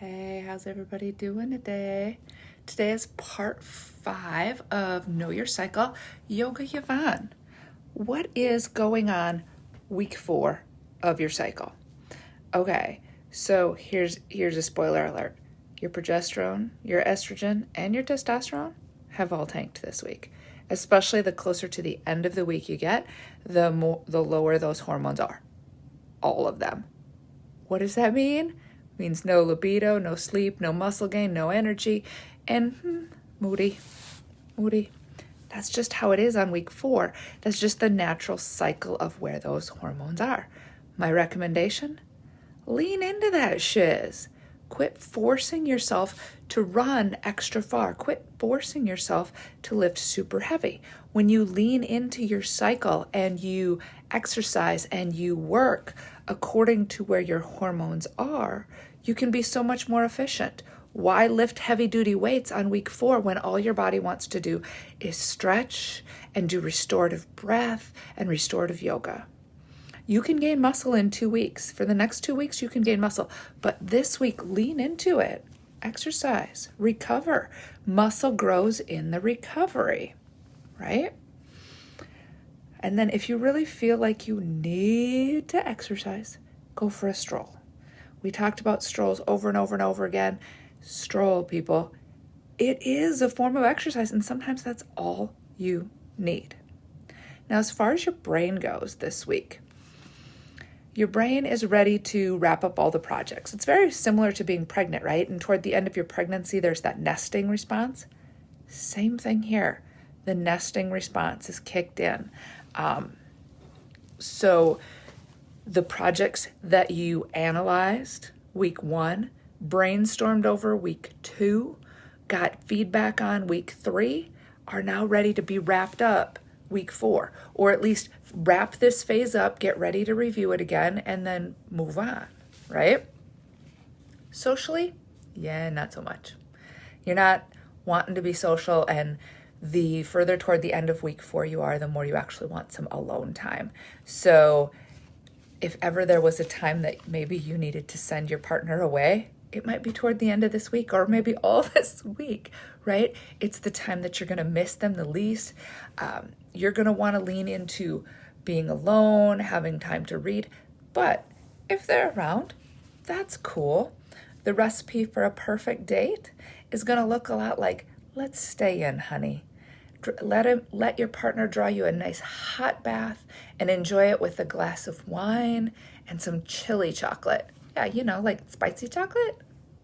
Hey, how's everybody doing today? Today is part 5 of Know Your Cycle, Yoga Yvonne. What is going on week 4 of your cycle? Okay, so here's a spoiler alert. Your progesterone, your estrogen, and your testosterone have all tanked this week. Especially the closer to the end of the week you get, the lower those hormones are. All of them. What does that mean? Means no libido, no sleep, no muscle gain, no energy, and moody. That's just how it is on week 4. That's just the natural cycle of where those hormones are. My recommendation? Lean into that shiz. Quit forcing yourself to run extra far. Quit forcing yourself to lift super heavy. When you lean into your cycle and you exercise and you work according to where your hormones are, you can be so much more efficient. Why lift heavy duty weights on week 4 when all your body wants to do is stretch and do restorative breath and restorative yoga? You can gain muscle in 2 weeks. For the next 2 weeks, you can gain muscle. But this week, lean into it. Exercise, recover. Muscle grows in the recovery, right? And then if you really feel like you need to exercise, go for a stroll. We talked about strolls over and over and over again. Stroll, people. It is a form of exercise, and sometimes that's all you need. Now, as far as your brain goes this week, your brain is ready to wrap up all the projects. It's very similar to being pregnant, right? And toward the end of your pregnancy, there's that nesting response. Same thing here. The nesting response is kicked in. So the projects that you analyzed week 1, brainstormed over week 2, got feedback on week 3, are now ready to be wrapped up week 4, or at least wrap this phase up, get ready to review it again, and then move on, right? Socially, not so much. You're not wanting to be social, and the further toward the end of week 4 you are, the more you actually want some alone time. So if ever there was a time that maybe you needed to send your partner away, it might be toward the end of this week, or maybe all this week, right? It's the time that you're going to miss them the least. You're going to want to lean into being alone, having time to read. But if they're around, that's cool. The recipe for a perfect date is going to look a lot like, let's stay in, honey. Let your partner draw you a nice hot bath and enjoy it with a glass of wine and some chili chocolate. Yeah, like spicy chocolate.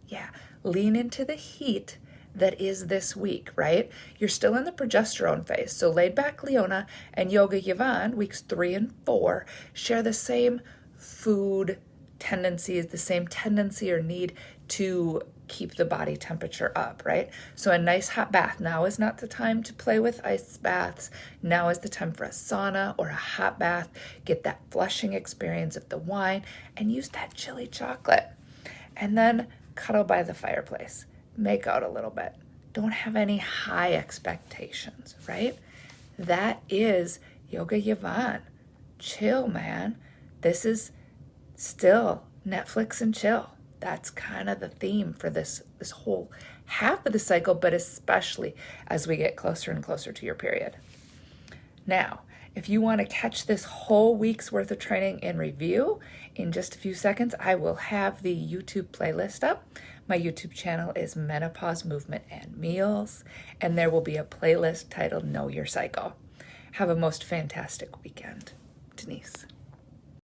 Yeah, lean into the heat that is this week, right? You're still in the progesterone phase. So laid back Leona and Yoga Yvonne, weeks 3 and 4, share the same food tendencies, the same tendency or need to keep the body temperature up, right? So a nice hot bath. Now is not the time to play with ice baths. Now is the time for a sauna or a hot bath. Get that flushing experience of the wine and use that chili chocolate. And then cuddle by the fireplace. Make out a little bit. Don't have any high expectations, right? That is Yoga Yvonne. Chill, man. This is still Netflix and chill. That's kind of the theme for this whole half of the cycle, but especially as we get closer and closer to your period. Now, if you want to catch this whole week's worth of training in review, in just a few seconds, I will have the YouTube playlist up. My YouTube channel is Menopause Movement and Meals, and there will be a playlist titled Know Your Cycle. Have a most fantastic weekend. Denise.